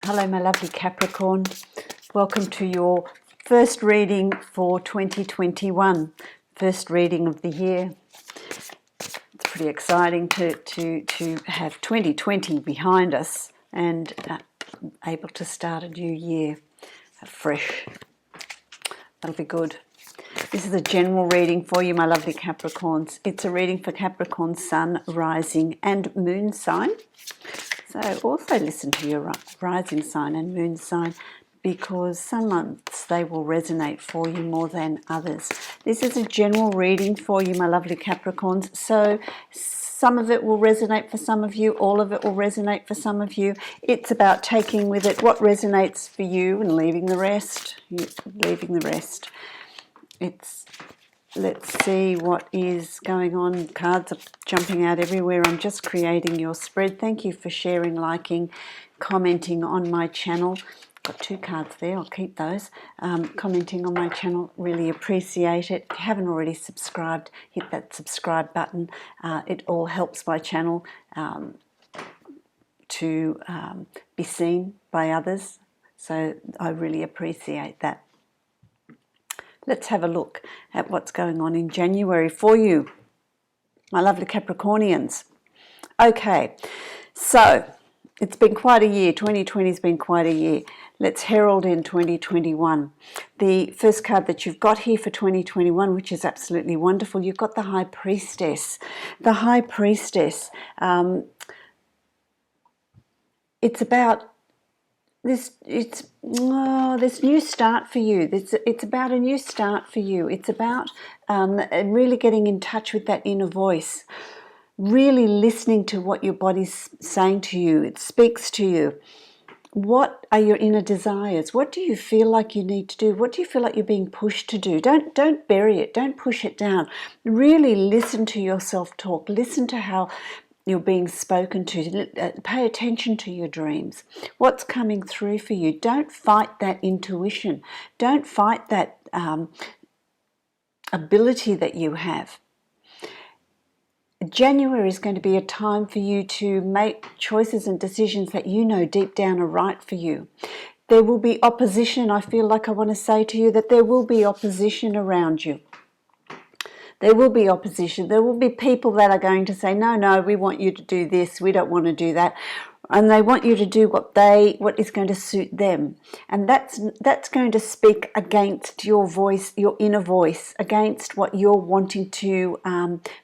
Hello, my lovely Capricorn. Welcome to your first reading for 2021. First reading of the year. It's pretty exciting to have 2020 behind us and able to start a new year fresh. That'll be good. This is a general reading for you, my lovely Capricorns. It's a reading for Capricorn Sun, Rising and Moon sign. So also listen to your rising sign and moon sign, because some months they will resonate for you more than others. This is a general reading for you, my lovely Capricorns. So some of it will resonate for some of you, all of it will resonate for some of you. It's about taking with it what resonates for you and leaving the rest. Let's see what is going on. Cards are jumping out everywhere. I'm just creating your spread. Thank you for sharing, liking, commenting on my channel. Got two cards there, I'll keep those. Commenting on my channel, really appreciate it. If you haven't already subscribed, hit that subscribe button. It all helps my channel to be seen by others. So I really appreciate that. Let's have a look at what's going on in January for you, my lovely Capricornians. Okay, so it's been quite a year. 2020 has been quite a year. Let's herald in 2021. The first card that you've got here for 2021, which is absolutely wonderful, you've got the High Priestess. The High Priestess, it's about this new start for you. It's about a new start for you. It's about really getting in touch with that inner voice, really listening to what your body's saying to you. It speaks to you. What are your inner desires? What do you feel like you need to do? What do you feel like you're being pushed to do? Don't bury it. Don't push it down. Really listen to your self-talk. Listen to how you're being spoken to. Pay attention to your dreams. What's coming through for you? Don't fight that intuition. Don't fight that ability that you have. January is going to be a time for you to make choices and decisions that you know deep down are right for you. There will be opposition. I feel like I want to say to you that there will be opposition around you. There will be opposition. There will be people that are going to say, no, we want you to do this. We don't want to do that. And they want you to do what is going to suit them. And that's going to speak against your voice, your inner voice, against what you're wanting to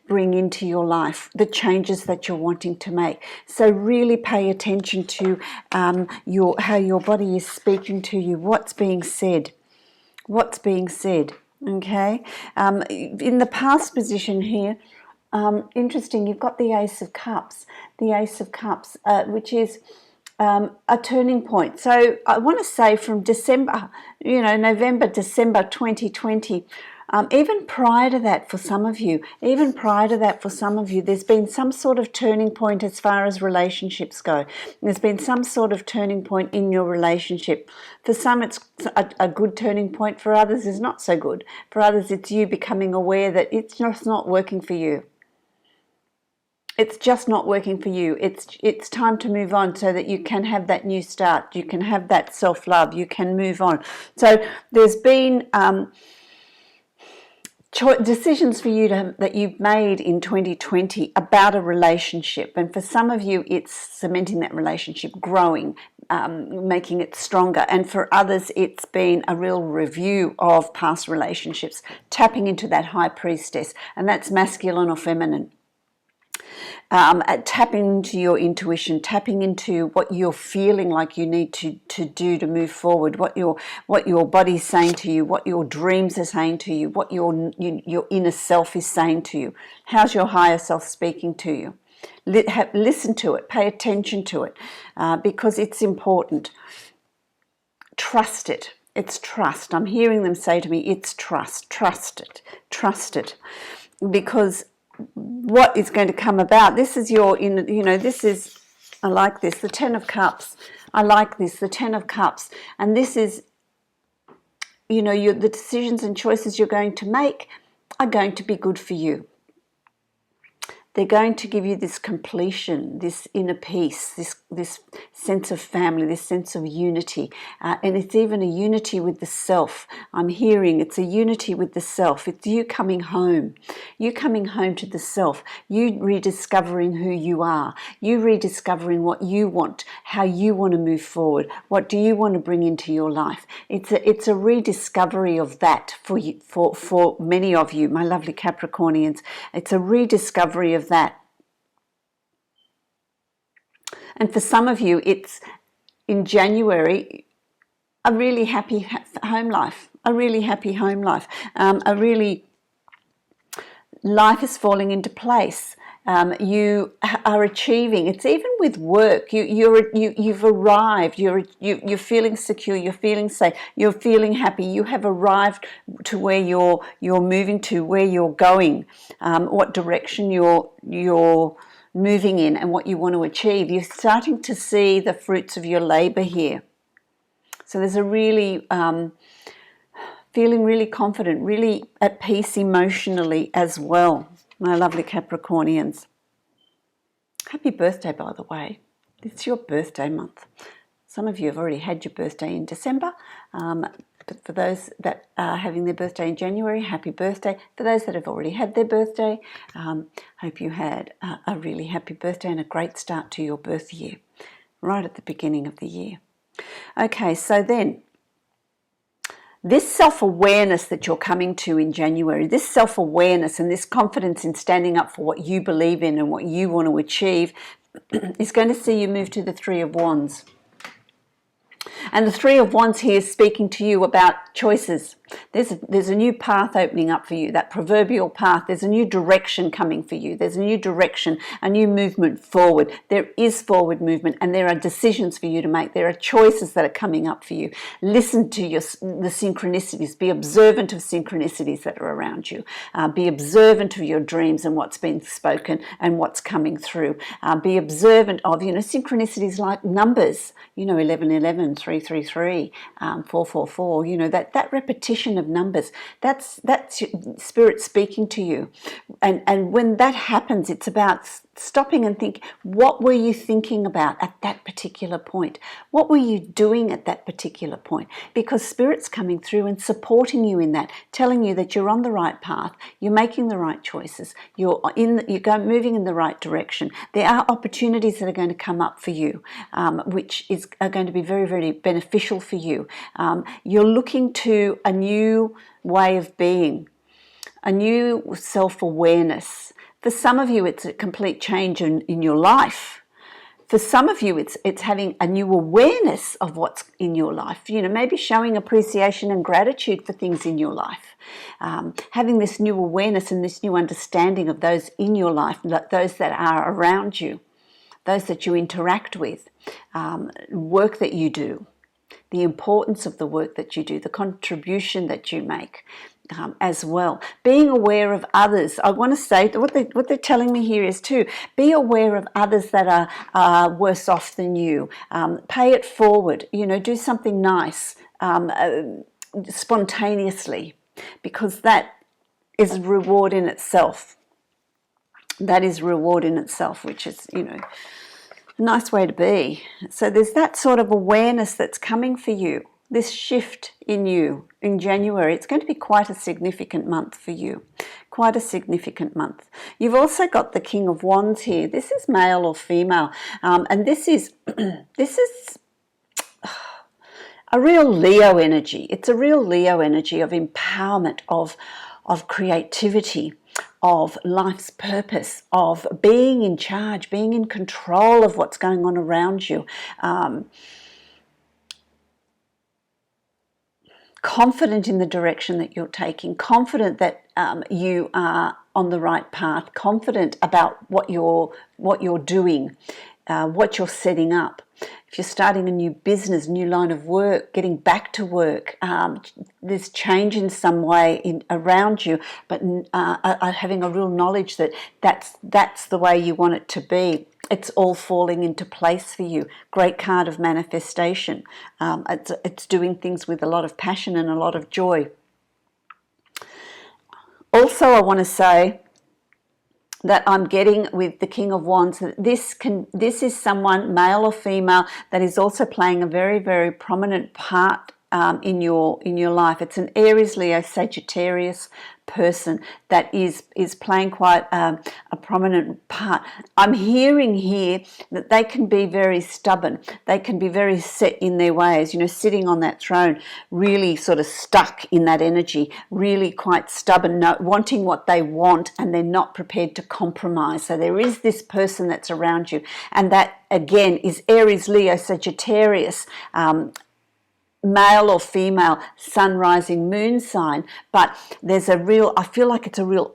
bring into your life, the changes that you're wanting to make. So really pay attention to how your body is speaking to you, what's being said. What's being said. Okay, in the past position here, interesting, you've got the Ace of Cups. The Ace of Cups, which is a turning point. So I want to say from December, November, December 2020, even prior to that for some of you, there's been some sort of turning point as far as relationships go. There's been some sort of turning point in your relationship. For some, it's a good turning point. For others, it's not so good. For others, it's you becoming aware that it's just not working for you. It's just not working for you. It's time to move on so that you can have that new start. You can have that self-love. You can move on. So there's been decisions for you that you've made in 2020 about a relationship, and for some of you it's cementing that relationship, growing, making it stronger, and for others it's been a real review of past relationships, tapping into that High Priestess, and that's masculine or feminine. Tapping into your intuition, tapping into what you're feeling like you need to do to move forward, what your body's saying to you, what your dreams are saying to you, what your inner self is saying to you. How's your higher self speaking to you? Listen to it, pay attention to it, because it's important. Trust it. It's trust. I'm hearing them say to me, it's trust. Trust it, because what is going to come about, this is your inner, this is, I like this, the Ten of Cups. I like this, the Ten of Cups. And this is, the decisions and choices you're going to make are going to be good for you. They're going to give you this completion, this inner peace, this sense of family, this sense of unity. And it's even a unity with the self. I'm hearing it's a unity with the self. It's you coming home. You coming home to the self. You rediscovering who you are. You rediscovering what you want, how you want to move forward. What do you want to bring into your life? It's a rediscovery of that for you, for many of you, my lovely Capricornians. It's a rediscovery of that. And for some of you, it's in January, a really happy home life, a really happy home life, life is falling into place. You are achieving. It's even with work. You've arrived. You're feeling secure. You're feeling safe. You're feeling happy. You have arrived to where you're moving to, where you're going, what direction you're moving in, and what you want to achieve. You're starting to see the fruits of your labor here. So there's a really feeling really confident, really at peace emotionally as well, my lovely Capricornians. Happy birthday, by the way. It's your birthday month. Some of you have already had your birthday in December, but for those that are having their birthday in January, happy birthday. For those that have already had their birthday, hope you had a really happy birthday and a great start to your birth year, right at the beginning of the year. Okay, so then, this self-awareness that you're coming to in January, this self-awareness and this confidence in standing up for what you believe in and what you want to achieve is going to see you move to the Three of Wands. And the Three of Wands here is speaking to you about choices. There's a new path opening up for you, that proverbial path. There's a new direction coming for you. There's a new direction, a new movement forward. There is forward movement, and there are decisions for you to make. There are choices that are coming up for you. Listen to the synchronicities. Be observant of synchronicities that are around you. Be observant of your dreams and what's been spoken and what's coming through. Be observant of, synchronicities like numbers. 1111, 333, 444. That repetition of numbers. That's spirit speaking to you. And when that happens, it's about stopping and think, what were you thinking about at that particular point? What were you doing at that particular point? Because Spirit's coming through and supporting you in that, telling you that you're on the right path, you're making the right choices, you're moving in the right direction. There are opportunities that are going to come up for you, which are going to be very, very beneficial for you. You're looking to a new way of being, a new self-awareness. For some of you, it's a complete change in your life. For some of you, it's having a new awareness of what's in your life. Maybe showing appreciation and gratitude for things in your life. Having this new awareness and this new understanding of those in your life, those that are around you, those that you interact with, work that you do, the importance of the work that you do, the contribution that you make. As well, being aware of others. I want to say that what they're telling me here is too, be aware of others that are worse off than you. Pay it forward. Do something nice spontaneously, because that is reward in itself. That is reward in itself, which is a nice way to be. So there's that sort of awareness that's coming for you. This shift in you in January, it's going to be quite a significant month for you. Quite a significant month. You've also got the King of Wands here. This is male or female, and this is a real Leo energy. It's a real Leo energy of empowerment, of creativity, of life's purpose, of being in charge, being in control of what's going on around you. Confident in the direction that you're taking, confident that you are on the right path, confident about what you're doing, what you're setting up. If you're starting a new business, new line of work, getting back to work, there's change in some way around you, but having a real knowledge that that's the way you want it to be. It's all falling into place for you. Great card of manifestation. It's doing things with a lot of passion and a lot of joy. Also, I want to say that I'm getting with the King of Wands, that this is someone, male or female, that is also playing a very, very prominent part in your life. It's an Aries, Leo, Sagittarius person that is playing quite a prominent part. I'm hearing here that they can be very stubborn. They can be very set in their ways, you know, sitting on that throne, really sort of stuck in that energy, really quite stubborn, wanting what they want, and they're not prepared to compromise. So there is this person that's around you, and that again is Aries, Leo, Sagittarius, male or female, sun, rising, moon sign. But there's a real, I feel like it's a real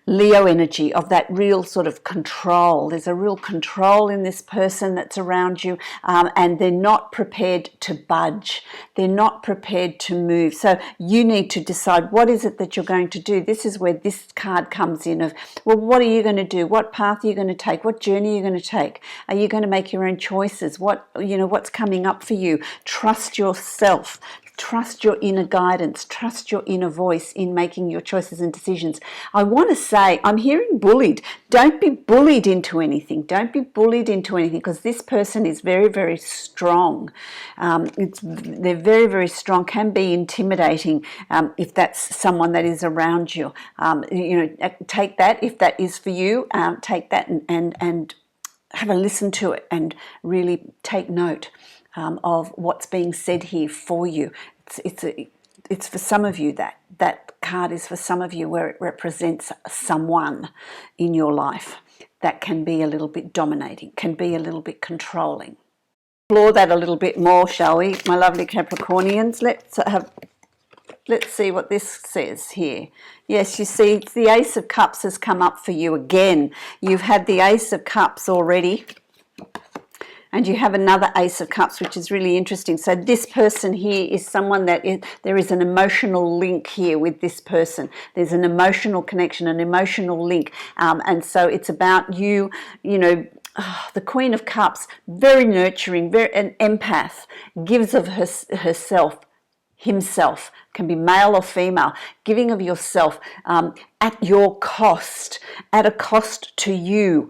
Leo energy of that real sort of control. There's a real control in this person that's around you, and they're not prepared to budge. They're not prepared to move. So you need to decide, what is it that you're going to do? This is where this card comes in of, well, what are you going to do? What path are you going to take? What journey are you going to take? Are you going to make your own choices? What's coming up for you? Trust yourself. Trust your inner guidance, trust your inner voice in making your choices and decisions. I want to say, I'm hearing bullied. Don't be bullied into anything. Don't be bullied into anything, because this person is very, very strong. They're very, very strong, can be intimidating if that's someone that is around you. Take that, if that is for you, take that and have a listen to it and really take note of what's being said here for you. It's for some of you, that card is for some of you, where it represents someone in your life that can be a little bit dominating, can be a little bit controlling. Explore that a little bit more, shall we, my lovely Capricornians? Let's see what this says here. Yes, you see, it's the Ace of Cups has come up for you again. You've had the Ace of Cups already, and you have another Ace of Cups, which is really interesting. So this person here is someone there is an emotional link here with this person. There's an emotional connection, an emotional link. And so it's about you, the Queen of Cups, very nurturing, an empath, gives of herself, himself, can be male or female, giving of yourself at your cost, at a cost to you.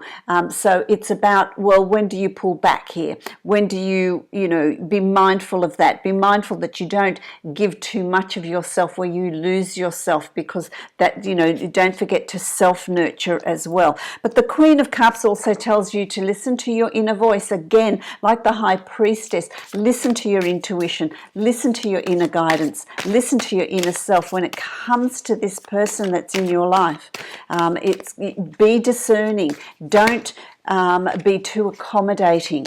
So it's about, well, when do you pull back here? When do you, be mindful of that? Be mindful that you don't give too much of yourself where you lose yourself, because that, don't forget to self-nurture as well. But the Queen of Cups also tells you to listen to your inner voice. Again, like the High Priestess, listen to your intuition, listen to your inner guidance, listen to your inner self when it comes to this person that's in your life. Be discerning. Don't be too accommodating.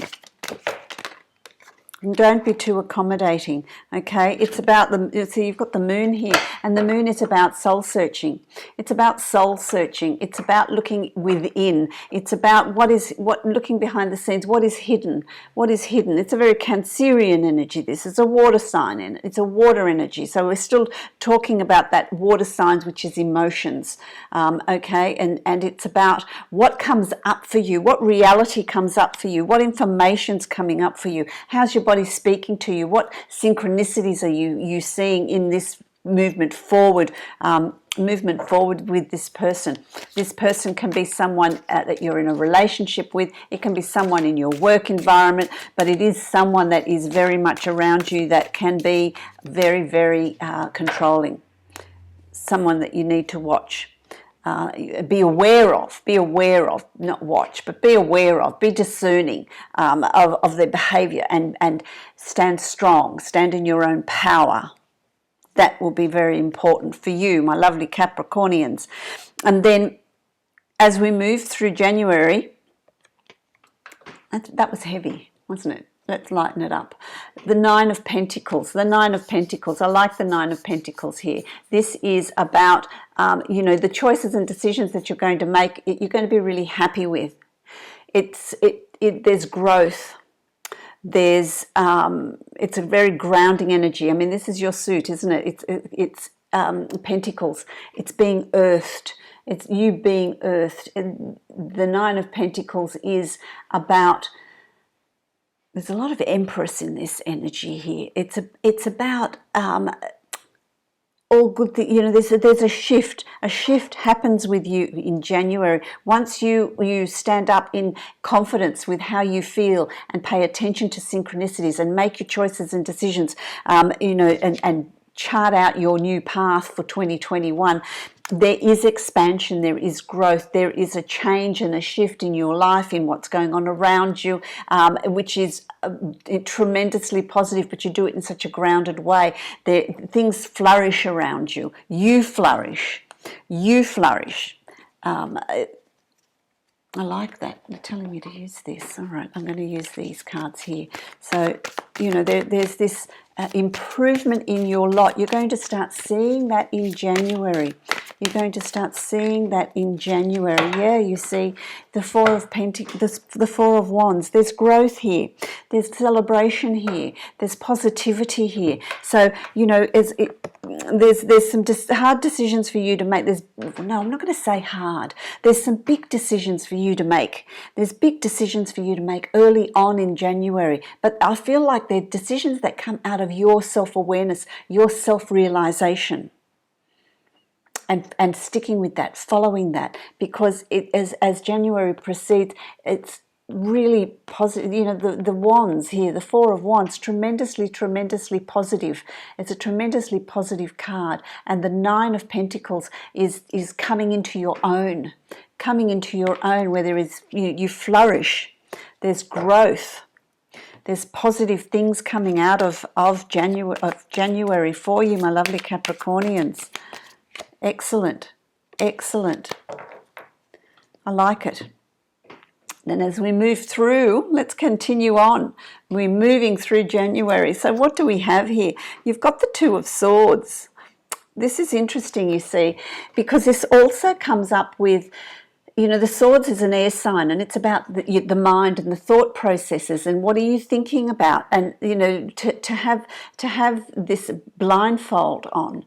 Don't be too accommodating, okay? It's about so you've got the moon here, and the moon is about soul searching. It's about soul searching. It's about looking within. It's about looking behind the scenes. What is hidden? What is hidden? It's a very Cancerian energy. This is a water sign, and it's a water energy. So we're still talking about that water signs, which is emotions, okay? And it's about what comes up for you, what reality comes up for you, what information's coming up for you. How's your body speaking to you? What synchronicities are you seeing in this movement forward with this person? This person can be someone that you're in a relationship with. It can be someone in your work environment, but it is someone that is very much around you that can be very, very controlling. Someone that you need to watch. Be aware of, not watch, but be aware of, be discerning of their behavior, and stand strong, stand in your own power. That will be very important for you, my lovely Capricornians. And then as we move through January, that was heavy, wasn't it? Let's lighten it up. The Nine of Pentacles. The Nine of Pentacles. I like the Nine of Pentacles here. This is about, the choices and decisions that you're going to make. You're going to be really happy with. There's growth. It's a very grounding energy. I mean, this is your suit, isn't it? It's Pentacles. It's being earthed. It's you being earthed. And the Nine of Pentacles is about. There's a lot of Empress in this energy here. It's about all good. You know, there's a shift. A shift happens with you in January. Once you stand up in confidence with how you feel and pay attention to synchronicities and make your choices and decisions, you know, and chart out your new path for 2021. There is expansion, there is growth, there is a change and a shift in your life, in what's going on around you, which is tremendously positive, but you do it in such a grounded way. Things flourish around you. You flourish. You flourish. I like that. They're telling me to use this. All right, I'm going to use these cards here. So, you know, there's this improvement in your lot. You're going to start seeing that in January. You're going to start seeing that in January. Yeah, you see the Four of Pentacles, the Four of Wands. There's growth here. There's celebration here. There's positivity here. So, you know, there's some hard decisions for you to make. No, I'm not going to say hard. There's some big decisions for you to make. There's big decisions for you to make early on in January. But I feel like they're decisions that come out of your self-awareness, your self-realization. And sticking with that, following that, because as January proceeds, it's really positive. You know, the wands here, the Four of Wands, tremendously positive. It's a tremendously positive card. And the Nine of Pentacles is coming into your own, where there is, you flourish. There's growth. There's positive things coming out of January for you, my lovely Capricornians. Excellent, excellent. I like it. Then as we move through, let's continue on. We're moving through January. So what do we have here? You've got the Two of Swords. This is interesting, you see, because this also comes up with, you know, the Swords is an air sign, and it's about the mind and the thought processes and what are you thinking about, and you know, to have this blindfold on.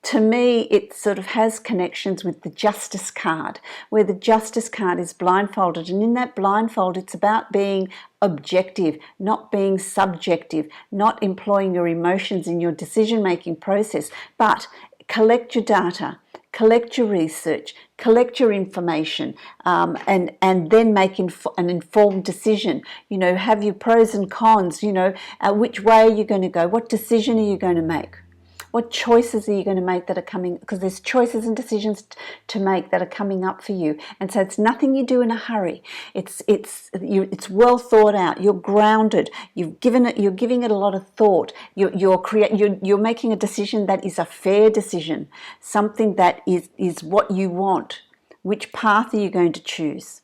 To me, it sort of has connections with the Justice card, where the Justice card is blindfolded. And in that blindfold, it's about being objective, not being subjective, not employing your emotions in your decision-making process, but collect your data, collect your research, collect your information, and then make an informed decision. You know, have your pros and cons, you know, which way are you going to go? What decision are you going to make? What choices are you going to make that are coming? Because there's choices and decisions to make that are coming up for you, and so it's nothing you do in a hurry. It's well thought out. You're grounded. You're giving it a lot of thought. You're making a decision that is a fair decision, something that is what you want. Which path are you going to choose?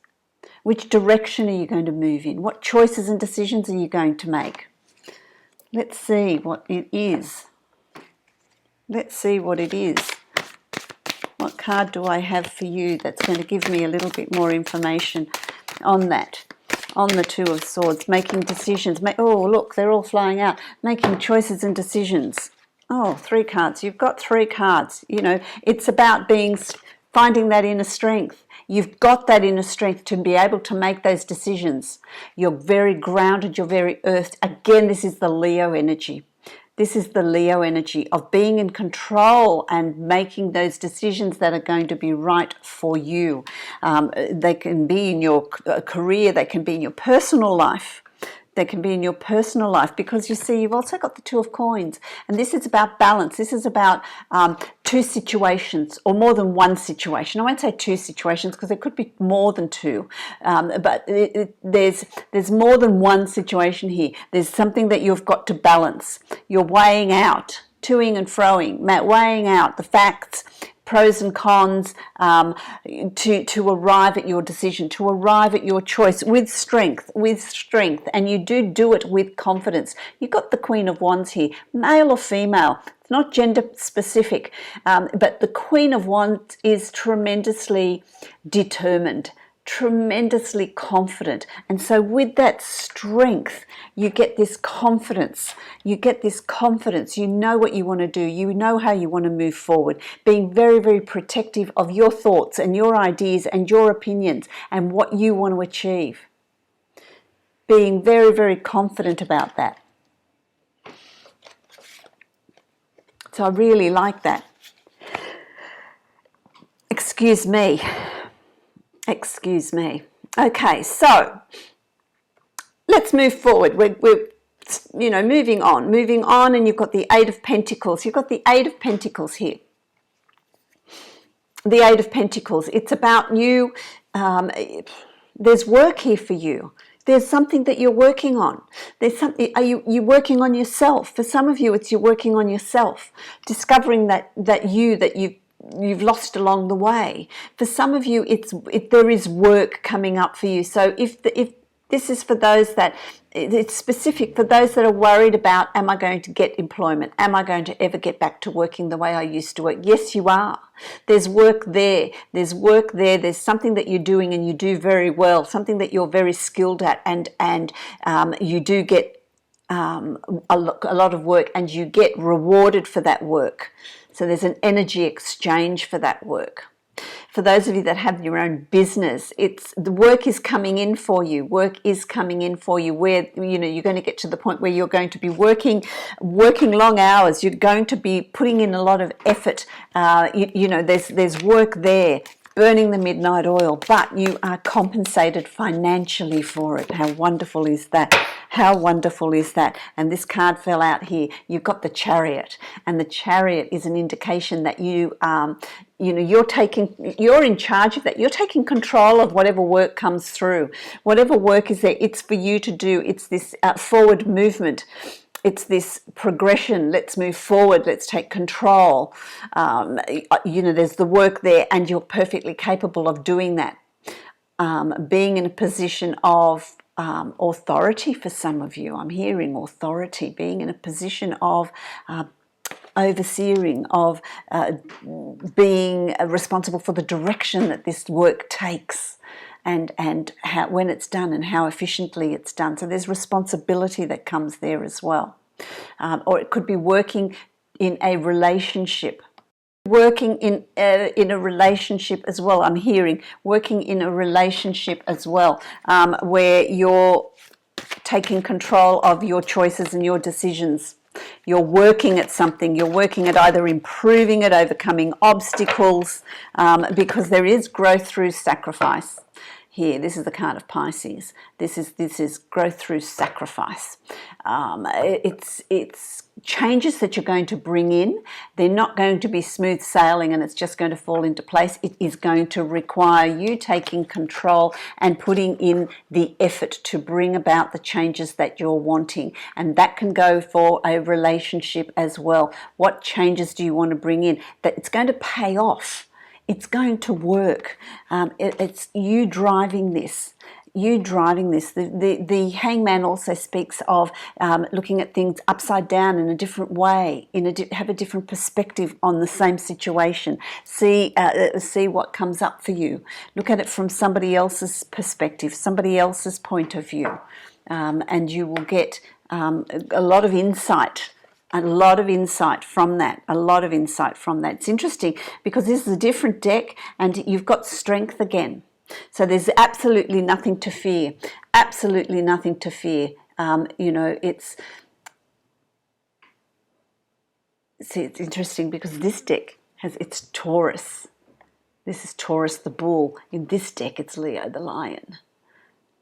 Which direction are you going to move in? What choices and decisions are you going to make? Let's see what it is. Let's see what it is. What card do I have for you that's going to give me a little bit more information on that? On the Two of Swords, making decisions. Oh, look, they're all flying out. Making choices and decisions. Oh, 3 cards. You've got 3 cards. You know, it's about finding that inner strength. You've got that inner strength to be able to make those decisions. You're very grounded. You're very earthed. Again, this is the Leo energy. This is the Leo energy of being in control and making those decisions that are going to be right for you. They can be in your career, they can be in your personal life. They can be in your personal life, because you see, you've also got the Two of Coins, and this is about balance. This is about 2 situations, or more than 1 situation. I won't say 2 situations because there could be more than 2, but there's more than 1 situation here. There's something that you've got to balance. You're weighing out, toing and froing, weighing out the facts, pros and cons, to arrive at your decision, to arrive at your choice with strength, and you do it with confidence. You've got the Queen of Wands here, male or female. It's not gender specific, but the Queen of Wands is tremendously determined, tremendously confident, and so with that strength you get this confidence. You know what you want to do, you know how you want to move forward, being very, very protective of your thoughts and your ideas and your opinions and what you want to achieve, being very, very confident about that. So I really like that. excuse me. Excuse me. Okay, so let's move forward. We're moving on, and you've got the Eight of Pentacles. You've got the Eight of Pentacles here. The Eight of Pentacles. It's about you. There's work here for you. There's something that you're working on. There's something. You're working on yourself? For some of you, it's you're working on yourself, discovering that you've lost along the way. For some of you, there is work coming up for you. So if this is for those that, it's specific for those that are worried about, am I going to get employment? Am I going to ever get back to working the way I used to work? Yes, you are. There's work there. There's work there. There's something that you're doing and you do very well, something that you're very skilled at, and you do get a lot of work, and you get rewarded for that work. So there's an energy exchange for that work. For those of you that have your own business, the work is coming in for you. Work is coming in for you, where you're going to get to the point where you're going to be working long hours. You're going to be putting in a lot of effort. There's work there, burning the midnight oil, but you are compensated financially for it. How wonderful is that? How wonderful is that? And this card fell out here. You've got the Chariot, and the Chariot is an indication that you're in charge of that. You're taking control of whatever work comes through. Whatever work is there, it's for you to do. It's this forward movement. It's this progression. Let's move forward. Let's take control. There's the work there, and you're perfectly capable of doing that. Being in a position of authority for some of you. I'm hearing authority, being in a position of overseeing, of being responsible for the direction that this work takes, and how, when it's done and how efficiently it's done. So there's responsibility that comes there as well. Or it could be working in a relationship. Working in a relationship as well. I'm hearing working in a relationship as well, where you're taking control of your choices and your decisions. You're working at something. You're working at either improving it, overcoming obstacles, because there is growth through sacrifice. Here, this is the card of Pisces. This is growth through sacrifice. It's changes that you're going to bring in. They're not going to be smooth sailing and it's just going to fall into place. It is going to require you taking control and putting in the effort to bring about the changes that you're wanting. And that can go for a relationship as well. What changes do you want to bring in? That it's going to pay off. It's going to work. It's you driving this. You driving this. The hangman also speaks of looking at things upside down in a different way, have a different perspective on the same situation. See what comes up for you. Look at it from somebody else's perspective, somebody else's point of view, and you will get a lot of insight. A lot of insight from that. It's interesting because this is a different deck and you've got strength again. So there's absolutely nothing to fear. Absolutely nothing to fear. It's interesting because this deck it's Taurus. This is Taurus the bull. In this deck it's Leo the lion.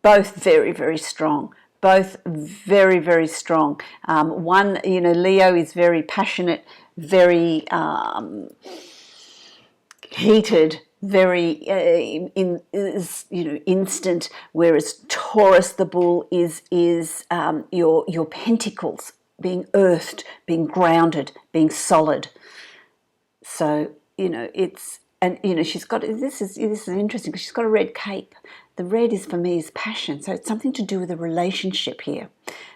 Both very, very strong. Both very, very strong. One, Leo is very passionate, very heated, very instant. Whereas Taurus, the bull, is your pentacles, being earthed, being grounded, being solid. So she's got this is interesting because she's got a red cape. The red is for me is passion, so it's something to do with a relationship here.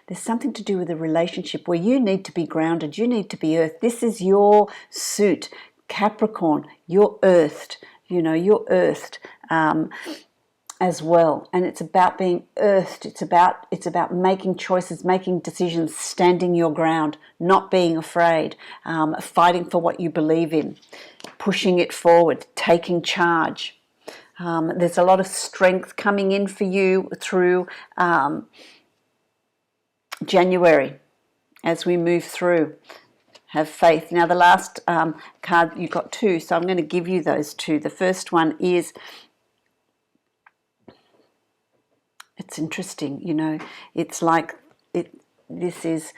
There's something to do with a relationship where you need to be grounded, you need to be earthed. This is your suit, Capricorn. You're earthed. You're earthed as well, and it's about being earthed. It's about making choices, making decisions, standing your ground, not being afraid, fighting for what you believe in, pushing it forward, taking charge. There's a lot of strength coming in for you through January as we move through. Have faith. Now the last card, you got two, so I'm going to give you those two. The first one is, it's interesting, you know, it's like this is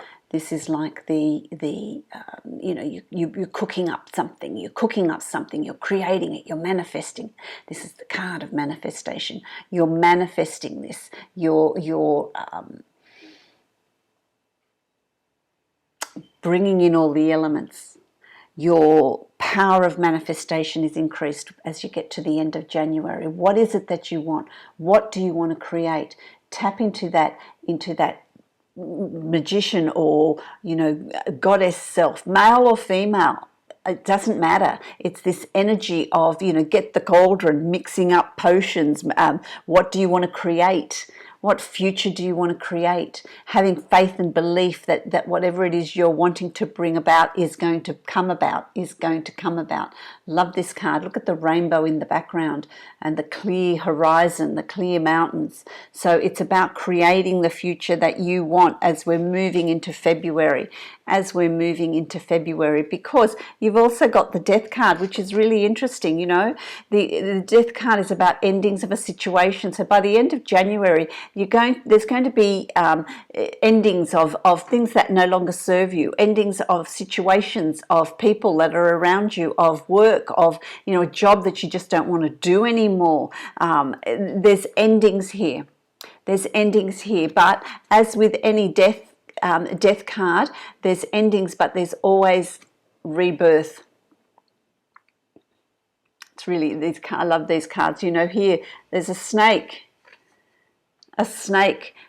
like you know, you're cooking up something, you're creating it, you're manifesting. This is the card of manifestation. You're manifesting this. You're bringing in all the elements. Your power of manifestation is increased as you get to the end of January. What is it that you want? What do you want to create? Tap into that magician, or, you know, goddess self, male or female. It doesn't matter. It's this energy of, you know, get the cauldron, mixing up potions. What do you want to create? What future do you want to create? Having faith and belief that whatever it is you're wanting to bring about is going to come about, Love this card. Look at the rainbow in the background and the clear horizon, the clear mountains. So it's about creating the future that you want as we're moving into February. Because you've also got the death card, which is really interesting. You know, the death card is about endings of a situation. So by the end of January, there's going to be endings of things that no longer serve you, endings of situations, of people that are around you, of work, of, you know, a job that you just don't want to do anymore. There's endings here. But as with any death card, there's endings, but there's always rebirth. It's really, I love these cards. You know, here there's a snake.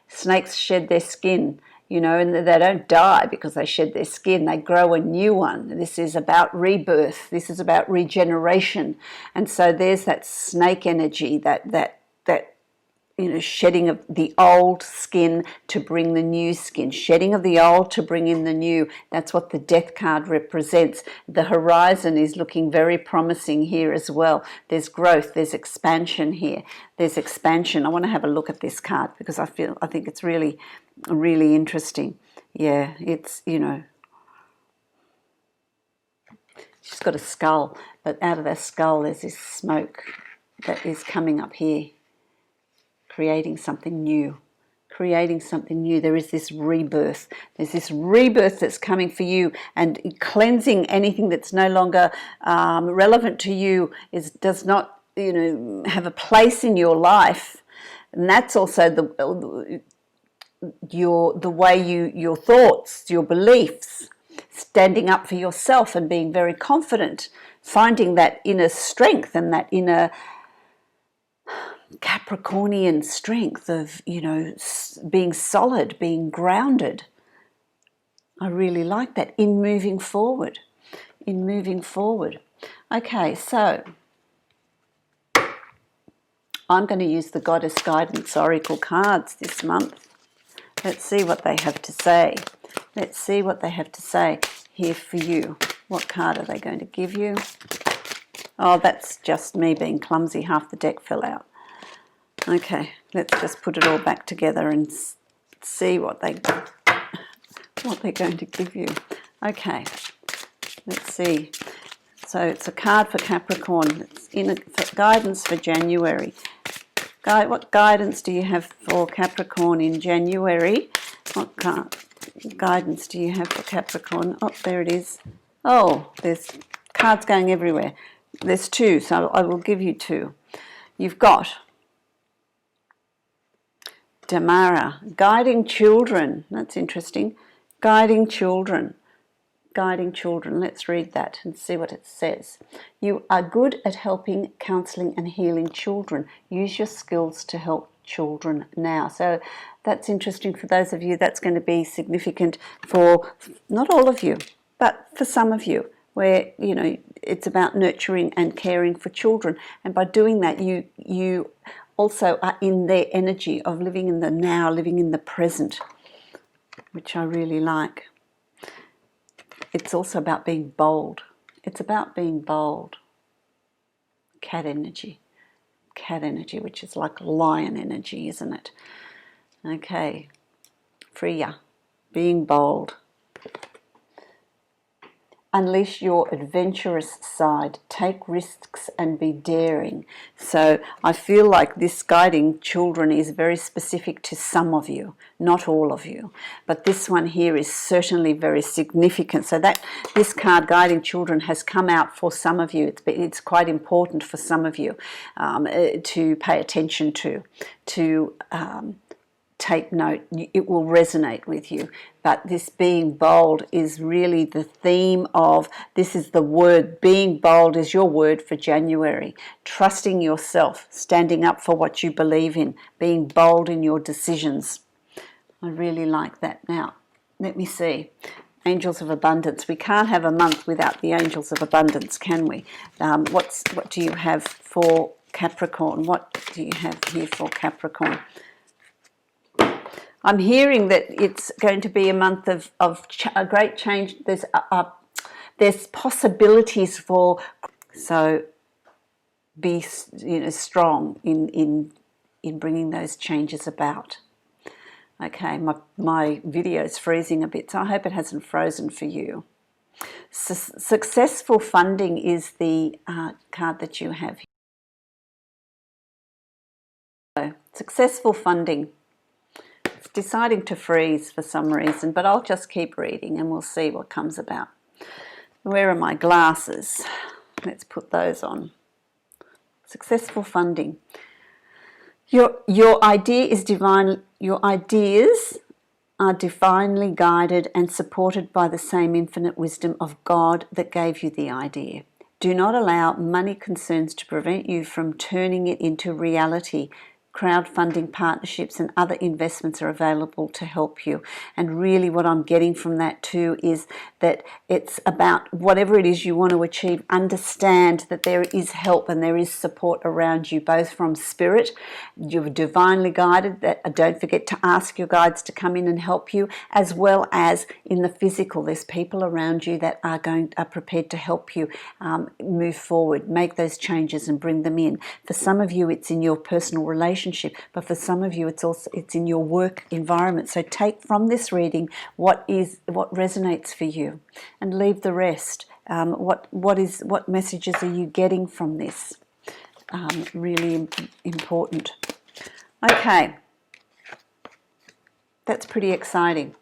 Snakes shed their skin, you know, and they don't die because they shed their skin. They grow a new one. This is about rebirth. This is about regeneration. And so there's that snake energy, that you know, shedding of the old skin to bring the new skin, shedding of the old to bring in the new. That's what the death card represents. The horizon is looking very promising here as well. There's growth, there's expansion here. There's expansion. I want to have a look at this card because I think it's really, really interesting. Yeah, it's, you know, she's got a skull, but out of that skull there's this smoke that is coming up here. Creating something new. There is this rebirth. There's this rebirth that's coming for you, and cleansing anything that's no longer relevant to you, does not, you know, have a place in your life. And that's also the way your thoughts, your beliefs, standing up for yourself and being very confident, finding that inner strength and that inner Capricornian strength of, you know, being solid, being grounded. I really like that in moving forward. Okay, so I'm going to use the Goddess Guidance Oracle cards this month. Let's see what they have to say. Here for you. What card are they going to give you? Oh, that's just me being clumsy. Half the deck fell out. Okay, let's just put it all back together and see what they're going to give you. Okay, let's see. So it's a card for Capricorn. It's for guidance for January. What guidance do you have for Capricorn in January? What guidance do you have for Capricorn? Oh, there it is. Oh, there's cards going everywhere. There's two, so I will give you two. You've got Damara, guiding children. That's interesting. Guiding children. Let's read that and see what it says. You are good at helping, counselling and healing children. Use your skills to help children now. So that's interesting for those of you. That's going to be significant for not all of you, but for some of you, where, you know, it's about nurturing and caring for children. And by doing that, you also are in their energy of living in the now, living in the present, which I really like. It's also about being bold. Cat energy, which is like lion energy, isn't it? Okay, Freya, being bold. unleash your adventurous side, take risks and be daring. So I feel like this guiding children is very specific to some of you, not all of you, but this one here is certainly very significant. So that this card, guiding children, has come out for some of you. It's quite important for some of you to pay attention to take note. It will resonate with you. But this being bold is really the theme of, this is the word, being bold is your word for January. Trusting yourself, standing up for what you believe in, being bold in your decisions. I really like that. Now, let me see. Angels of Abundance. We can't have a month without the Angels of Abundance, can we? What do you have for Capricorn? What do you have here for Capricorn? I'm hearing that it's going to be a month of a great change. There's possibilities for, so be strong in bringing those changes about. Okay, my video is freezing a bit, so I hope it hasn't frozen for you. Successful funding is the card that you have here. So, successful funding. It's deciding to freeze for some reason, but I'll just keep reading and we'll see what comes about. Where are my glasses? Let's put those on. Successful funding. Your idea is divine. Your ideas are divinely guided and supported by the same infinite wisdom of God that gave you the idea. Do not allow money concerns to prevent you from turning it into reality. Crowdfunding, partnerships and other investments are available to help you. And really what I'm getting from that too is that it's about whatever it is you want to achieve, understand that there is help and there is support around you, both from spirit. You're divinely guided. That don't forget to ask your guides to come in and help you, as well as in the physical. There's people around you that are prepared to help you move forward, make those changes and bring them in. For some of you, it's in your personal relationship, but for some of you it's in your work environment. So take from this reading what resonates for you and leave the rest. What messages are you getting from this? Really important. Okay, that's pretty exciting.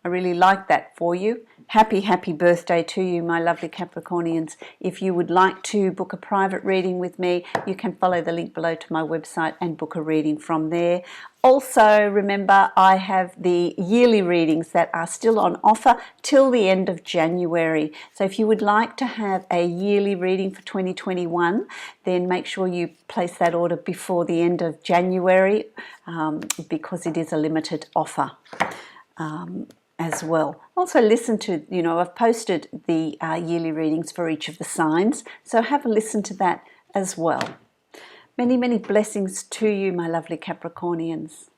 I really like that for you. Happy birthday to you, my lovely Capricornians. If you would like to book a private reading with me, you can follow the link below to my website and book a reading from there. Also, remember, I have the yearly readings that are still on offer till the end of January. So if you would like to have a yearly reading for 2021, then make sure you place that order before the end of January because it is a limited offer. As well. Also listen to, I've posted the yearly readings for each of the signs, so have a listen to that as well. Many blessings to you, my lovely Capricornians.